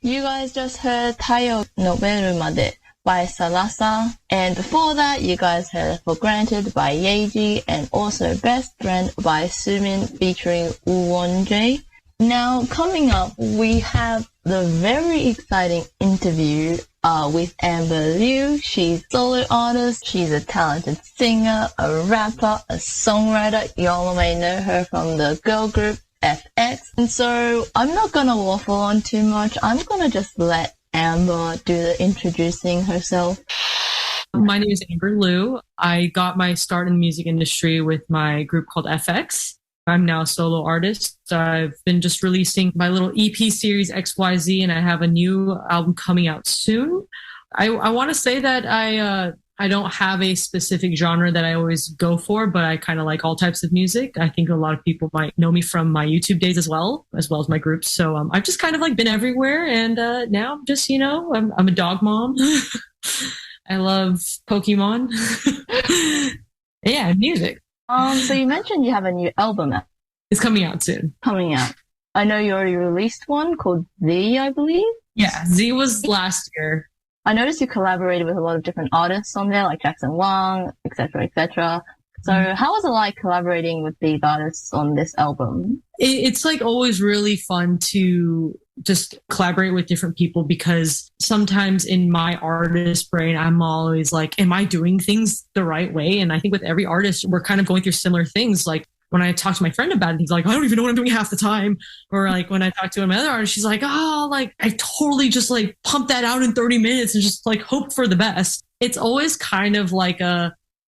You guys just heard Tayo Noberu Made by Salasa, and before that you guys heard For Granted by Yeji, and also Best Friend by Sumin featuring Uwonje. Now coming up we have the very exciting interview with Amber Liu. She's a solo artist, she's a talented singer, a rapper, a songwriter. You all may know her from the girl group FX. And so I'm not gonna waffle on too much. I'm gonna just let Amber do the introducing herself. My name is Amber Liu. I got my start in the music industry with my group called FX. I'm now a solo artist. I've been just releasing my little EP series XYZ, and I have a new album coming out soon. I want to say that I don't have a specific genre that I always go for, but I kind of like all types of music. I think a lot of people might know me from my YouTube days as well as my groups. So I've just kind of like been everywhere, and now I'm just, I'm a dog mom. I love Pokemon. Yeah, music. So you mentioned you have a new album out. It's coming out soon. Coming out. I know you already released one called Z, I believe. Yeah, Z was last year. I noticed you collaborated with a lot of different artists on there, like Jackson Wang, etc., etc. So how was it like collaborating with these artists on this album? It's like always really fun to just collaborate with different people, because sometimes in my artist brain, I'm always like, am I doing things the right way? And I think with every artist, we're kind of going through similar things. Like when I talk to my friend about it, he's like, I don't even know what I'm doing half the time. Or like when I talk to another artist, she's like, oh, like I totally just like pump that out in 30 minutes and just like hope for the best. It's always kind of like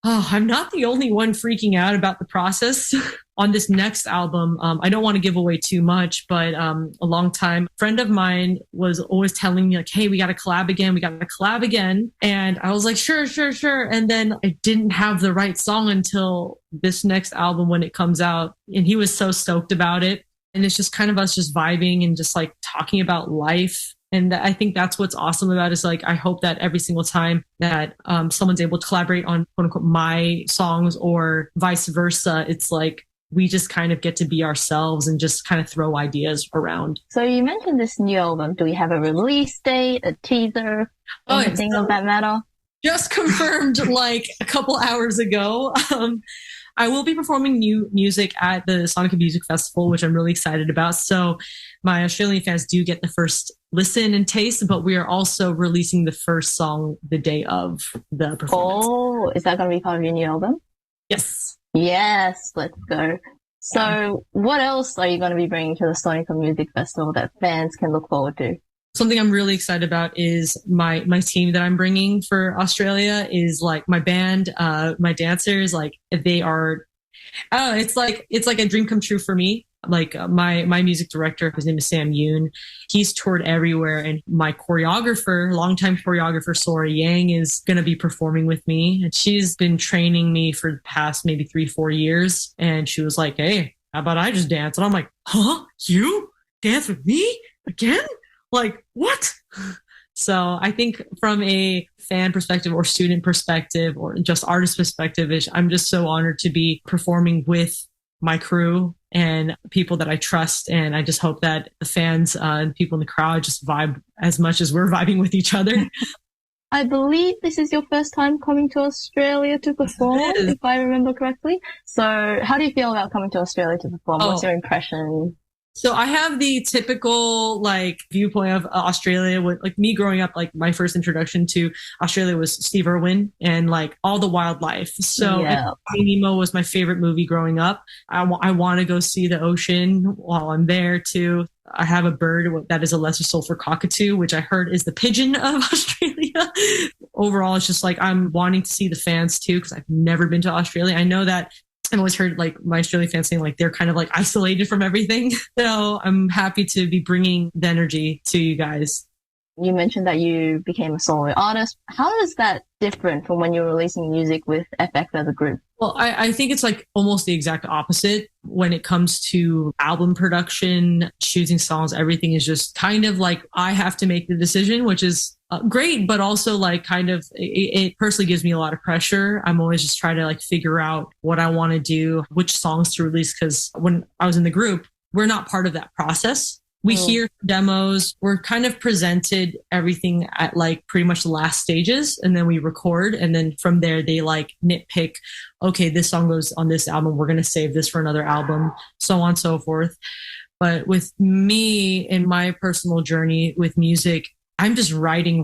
I'm not the only one freaking out about the process. On this next album, I don't want to give away too much, but a long time friend of mine was always telling me like, hey, we got to collab again. And I was like, sure. And then I didn't have the right song until this next album when it comes out. And he was so stoked about it. And it's just kind of us just vibing and just like talking about life. And I think that's what's awesome about it, is like, I hope that every single time that someone's able to collaborate on quote unquote my songs or vice versa, it's like we just kind of get to be ourselves and just kind of throw ideas around. So you mentioned this new album. Do we have a release date, a teaser, anything of that matter? Just confirmed like a couple hours ago. I will be performing new music at the Sonic Music Festival, which I'm really excited about. So my Australian fans do get the first listen and taste, but we are also releasing the first song the day of the performance. Oh, is that going to be part of your new album? Yes. Yes, let's go. So what else are you going to be bringing to the Sonic Music Festival that fans can look forward to? Something I'm really excited about is my team that I'm bringing for Australia is like my band, my dancers, like they are, it's like a dream come true for me. Like my music director, his name is Sam Yoon. He's toured everywhere, and my choreographer, longtime choreographer Sora Yang, is going to be performing with me. And she's been training me for the past maybe 3-4 years. And she was like, hey, how about I just dance? And I'm like, huh? You dance with me again? Like, what? So I think from a fan perspective or student perspective or just artist perspective, I'm just so honored to be performing with my crew and people that I trust. And I just hope that the fans and people in the crowd just vibe as much as we're vibing with each other. I believe this is your first time coming to Australia to perform, if I remember correctly. So how do you feel about coming to Australia to perform? What's your impression? So I have the typical like viewpoint of Australia with like me growing up, like my first introduction to Australia was Steve Irwin and like all the wildlife. So Nemo was my favorite movie growing up. I want to go see the ocean while I'm there too. I have a bird that is a lesser sulfur cockatoo, which I heard is the pigeon of Australia. Overall, it's just like I'm wanting to see the fans too, because I've never been to Australia. I know that I've always heard like my Australian fans saying like they're kind of like isolated from everything. So I'm happy to be bringing the energy to you guys. You mentioned that you became a solo artist. How is that different from when you were releasing music with FX as a group? Well, I think it's like almost the exact opposite when it comes to album production, choosing songs. Everything is just kind of like I have to make the decision, which is great, but also like kind of it personally gives me a lot of pressure. I'm always just trying to like figure out what I want to do, which songs to release. Because when I was in the group, we're not part of that process. We hear demos, we're kind of presented everything at like pretty much the last stages, and then we record, and then from there they like nitpick, okay, this song goes on this album, we're going to save this for another album, so on and so forth. But with me in my personal journey with music, I'm just writing.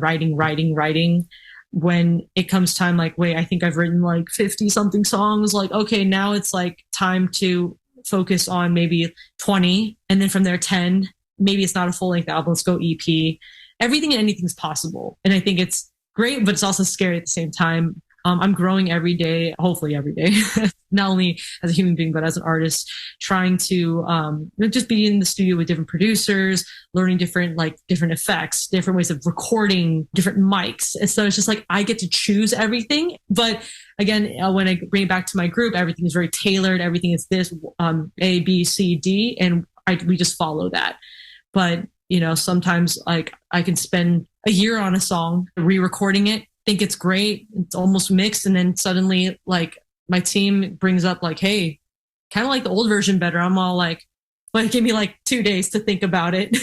When it comes time, like, wait, I think I've written like 50 something songs, like, okay, now it's like time to focus on maybe 20, and then from there 10. Maybe it's not a full length album. Let's go EP. Everything and anything's possible. And I think it's great, but it's also scary at the same time. I'm growing every day, hopefully every day, not only as a human being, but as an artist, trying to just be in the studio with different producers, learning different effects, different ways of recording, different mics. And so it's just like, I get to choose everything. But again, when I bring it back to my group, everything is very tailored. Everything is this, A, B, C, D, and we just follow that. But, sometimes like I can spend a year on a song, re-recording it, think it's great, it's almost mixed, and then suddenly like my team brings up like, hey, kind of like the old version better. I'm all like, well, give me like 2 days to think about it.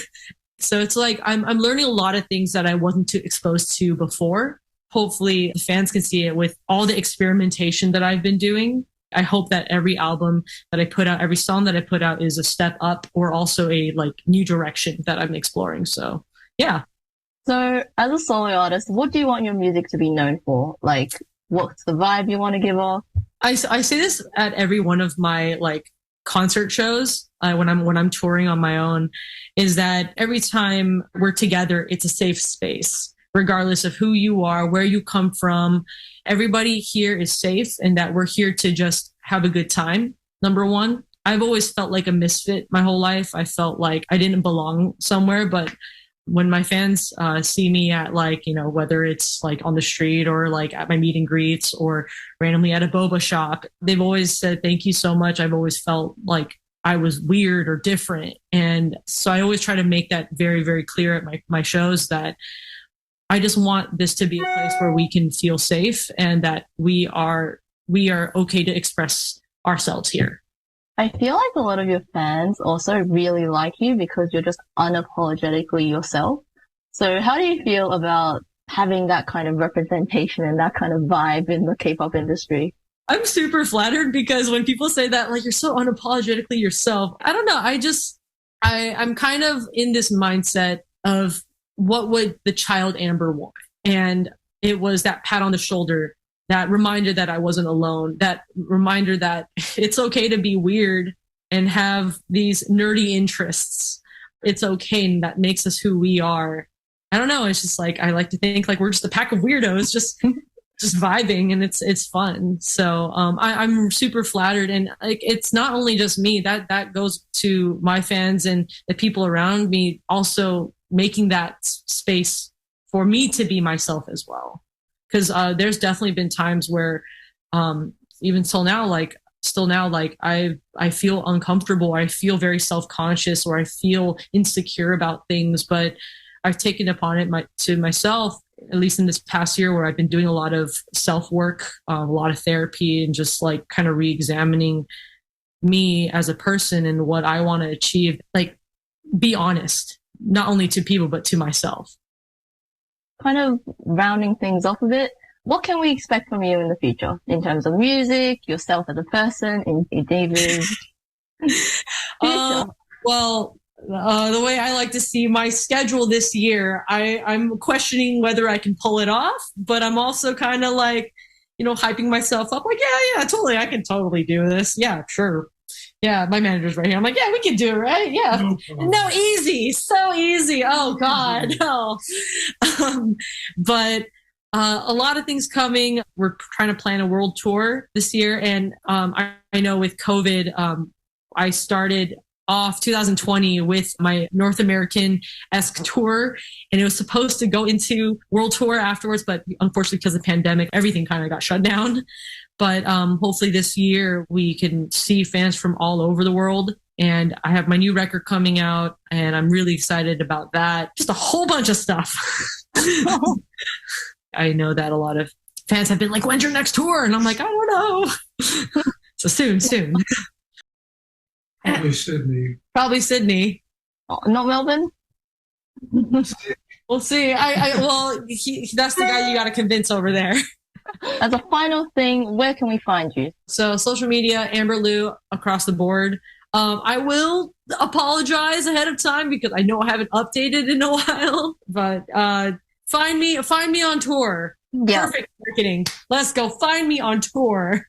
So it's like I'm learning a lot of things that I wasn't too exposed to before. Hopefully the fans can see it with all the experimentation that I've been doing. I hope that every album that I put out, every song that I put out is a step up or also a like new direction that I'm exploring. So yeah. So as a solo artist, what do you want your music to be known for? Like, what's the vibe you want to give off? I say this at every one of my like concert shows when I'm touring on my own, is that every time we're together, it's a safe space, regardless of who you are, where you come from. Everybody here is safe, and that we're here to just have a good time. Number one, I've always felt like a misfit my whole life. I felt like I didn't belong somewhere, but when my fans see me at like, whether it's like on the street or like at my meet and greets or randomly at a boba shop, they've always said, thank you so much. I've always felt like I was weird or different. And so I always try to make that very, very clear at my shows that I just want this to be a place where we can feel safe and that we are okay to express ourselves here. I feel like a lot of your fans also really like you because you're just unapologetically yourself. So how do you feel about having that kind of representation and that kind of vibe in the K-pop industry? I'm super flattered because when people say that, like, you're so unapologetically yourself, I don't know. I'm kind of in this mindset of what would the child Amber want? And it was that pat on the shoulder, that reminder that I wasn't alone, that reminder that it's okay to be weird and have these nerdy interests. It's okay, and that makes us who we are. I don't know. It's just like, I like to think like we're just a pack of weirdos, just vibing, and it's fun. So I'm super flattered, and like it's not only just me. That goes to my fans and the people around me, also making that space for me to be myself as well. Because there's definitely been times where even still now, I feel uncomfortable. I feel very self-conscious, or I feel insecure about things. But I've taken upon it to myself, at least in this past year, where I've been doing a lot of self-work, a lot of therapy, and just like kind of re-examining me as a person and what I want to achieve. Like, be honest, not only to people, but to myself. Kind of rounding things off a bit, what can we expect from you in the future in terms of music, yourself as a person, in David's future? The way I like to see my schedule this year, I'm questioning whether I can pull it off, but I'm also kind of like, hyping myself up. Like, yeah, totally. I can totally do this. Yeah, sure. Yeah, my manager's right here. I'm like, yeah, we can do it, right? Yeah. No, easy. So easy. Oh, God. No. But a lot of things coming. We're trying to plan a world tour this year. And I know with COVID, I started off 2020 with my North American-esque tour, and it was supposed to go into world tour afterwards, but unfortunately because of the pandemic, everything kind of got shut down. But hopefully this year we can see fans from all over the world. And I have my new record coming out, and I'm really excited about that. Just a whole bunch of stuff. I know that a lot of fans have been like, when's your next tour? And I'm like, I don't know. So soon. Probably Sydney. Probably Sydney. Oh, not Melbourne? We'll see. That's the guy you got to convince over there. As a final thing, where can we find you? So social media, Amber Liu across the board. I will apologize ahead of time because I know I haven't updated in a while, but find me on tour. Yeah. Perfect marketing. Let's go. Find me on tour.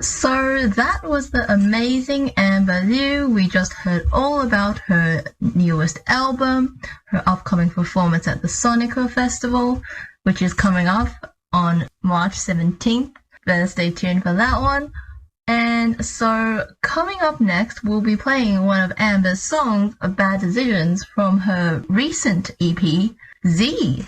So that was the amazing Amber Liu. We just heard all about her newest album, her upcoming performance at the Sonica Festival, which is coming up on March 17th. Better stay tuned for that one. And so coming up next, we'll be playing one of Amber's songs, Bad Decisions, from her recent EP, Z.